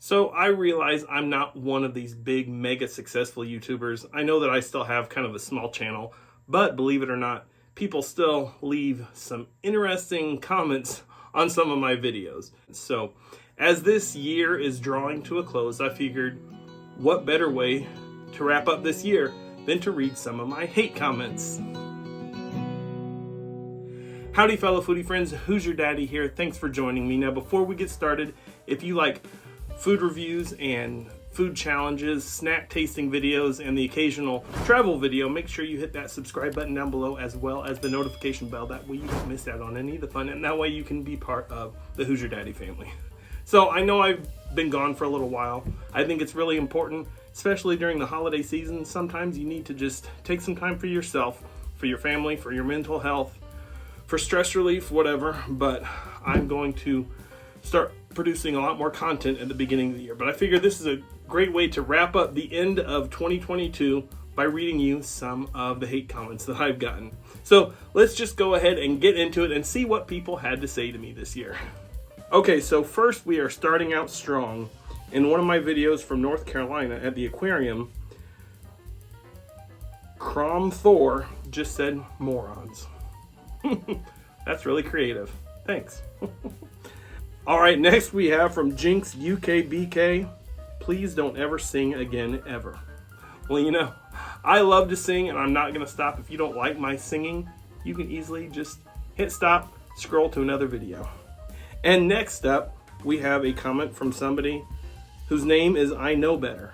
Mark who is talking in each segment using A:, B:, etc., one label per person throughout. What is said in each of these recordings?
A: So I realize I'm not one of these big, mega successful YouTubers. I know that I still have kind of a small channel, but believe it or not, people still leave some interesting comments on some of my videos. So as this year is drawing to a close, I figured what better way to wrap up this year than to read some of my hate comments. Howdy fellow foodie friends, Hoosier Daddy here. Thanks for joining me. Now before we get started, if you like food reviews and food challenges, snack tasting videos, and the occasional travel video, make sure you hit that subscribe button down below as well as the notification bell. That way you don't miss out on any of the fun, and that way you can be part of the Hoosier Daddy family. So I know I've been gone for a little while. I think it's really important, especially during the holiday season. Sometimes you need to just take some time for yourself, for your family, for your mental health, for stress relief, whatever. But I'm going to start producing a lot more content at the beginning of the year. But I figure this is a great way to wrap up the end of 2022 by reading you some of the hate comments that I've gotten. So let's just go ahead and get into it and see what people had to say to me this year. Okay, so first we are starting out strong. In one of my videos from North Carolina at the aquarium, Crom Thor just said morons. That's really creative. Thanks. All right, next we have from Jinx UKBK. Please don't ever sing again, ever. Well, you know, I love to sing and I'm not gonna stop. If you don't like my singing, you can easily just hit stop, scroll to another video. And next up, we have a comment from somebody whose name is I Know Better.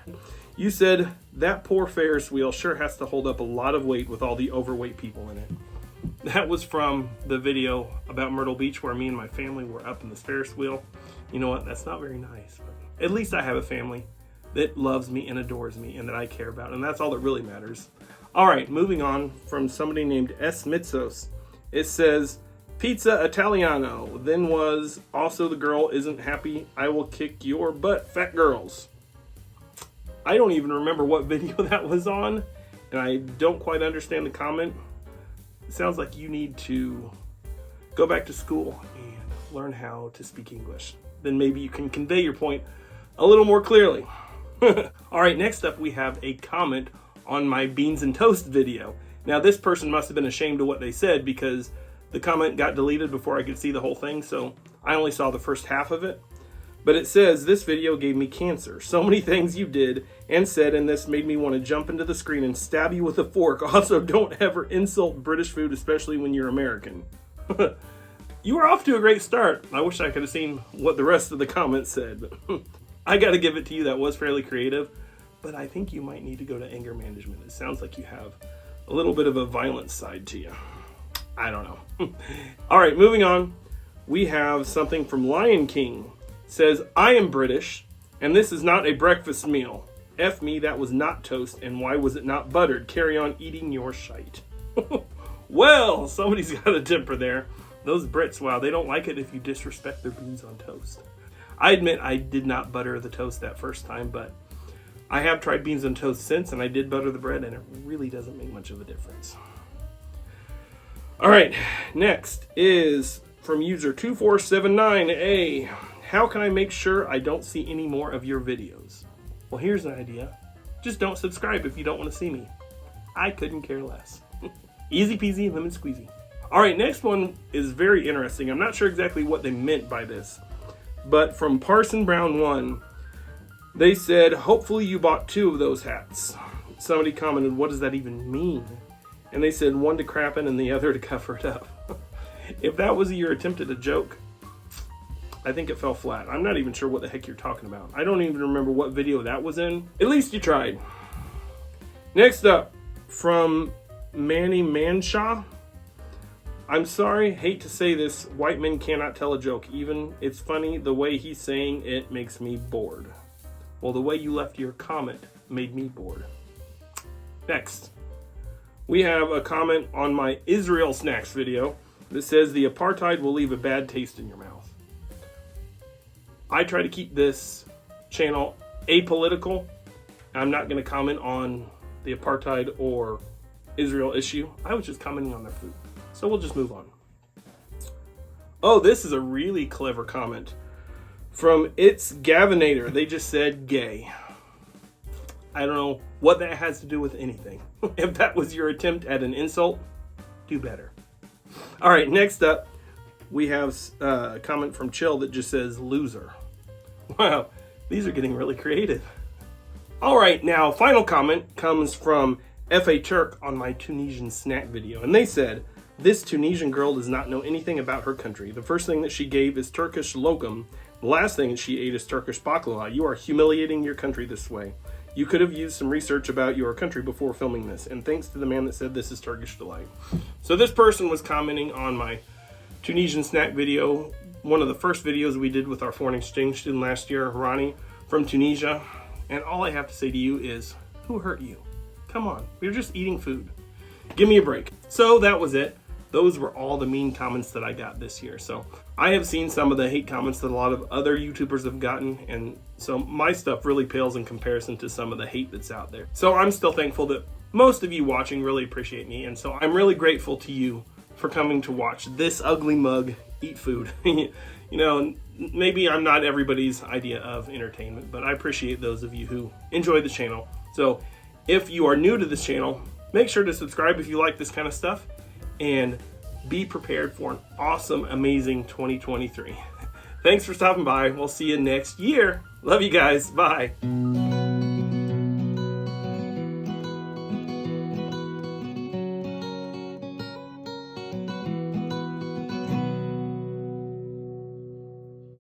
A: You said, that poor Ferris wheel sure has to hold up a lot of weight with all the overweight people in it. That was from the video about Myrtle Beach where me and my family were up in this Ferris wheel. You know what? That's not very nice. But at least I have a family that loves me and adores me and that I care about. And that's all that really matters. All right, moving on from somebody named S. Mitsos. It says, Pizza Italiano. Then was, also the girl isn't happy. I will kick your butt, fat girls. I don't even remember what video that was on. And I don't quite understand the comment. It sounds like you need to go back to school and learn how to speak English. Then maybe you can convey your point a little more clearly. All right, next up we have a comment on my beans and toast video. Now this person must have been ashamed of what they said because the comment got deleted before I could see the whole thing, so I only saw the first half of it. But it says, this video gave me cancer. So many things you did and said in this made me want to jump into the screen and stab you with a fork. Also, don't ever insult British food, especially when you're American. You were off to a great start. I wish I could have seen what the rest of the comments said. But I got to give it to you, that was fairly creative. But I think you might need to go to anger management. It sounds like you have a little bit of a violent side to you. I don't know. All right, moving on. We have something from Lion King. Says, I am British, and this is not a breakfast meal. F me, that was not toast, and why was it not buttered? Carry on eating your shite. Well, somebody's got a temper there. Those Brits, wow, they don't like it if you disrespect their beans on toast. I admit I did not butter the toast that first time, but I have tried beans on toast since, and I did butter the bread, and it really doesn't make much of a difference. All right, next is from user 2479A. How can I make sure I don't see any more of your videos? Well, here's an idea. Just don't subscribe if you don't want to see me. I couldn't care less. Easy peasy, lemon squeezy. All right, next one is very interesting. I'm not sure exactly what they meant by this, but from Parson Brown 1, they said, hopefully you bought 2 of those hats. Somebody commented, what does that even mean? And they said one to crap in and the other to cover it up. If that was your attempt at a joke, I think it fell flat. I'm not even sure what the heck you're talking about. I don't even remember what video that was in. At least you tried. Next up, from Manny Manshaw. I'm sorry, hate to say this, white men cannot tell a joke. Even it's funny, the way he's saying it makes me bored. Well, the way you left your comment made me bored. Next, we have a comment on my Israel Snacks video that says the apartheid will leave a bad taste in your mouth. I try to keep this channel apolitical. I'm not going to comment on the apartheid or Israel issue. I was just commenting on their food. So we'll just move on. Oh, this is a really clever comment From ItzDayton, they just said gay. I don't know what that has to do with anything. If that was your attempt at an insult, do better. All right, next up, we have a comment from Chill that just says loser. Wow, these are getting really creative. All right, now, final comment comes from F.A. Turk on my Tunisian snack video. And they said, this Tunisian girl does not know anything about her country. The first thing that she gave is Turkish lokum. The last thing she ate is Turkish baklava. You are humiliating your country this way. You could have used some research about your country before filming this. And thanks to the man that said this is Turkish Delight. So this person was commenting on my Tunisian snack video, one of the first videos we did with our foreign exchange student last year, Ronnie from Tunisia. And all I have to say to you is, who hurt you? Come on, we were just eating food. Give me a break. So that was it. Those were all the mean comments that I got this year. So I have seen some of the hate comments that a lot of other YouTubers have gotten. And so my stuff really pales in comparison to some of the hate that's out there. So I'm still thankful that most of you watching really appreciate me. And so I'm really grateful to you for coming to watch this ugly mug eat food. You know, maybe I'm not everybody's idea of entertainment, but I appreciate those of you who enjoy the channel. So if you are new to this channel, make sure to subscribe if you like this kind of stuff, and be prepared for an awesome, amazing 2023. Thanks for stopping by. We'll see you next year. Love you guys. Bye.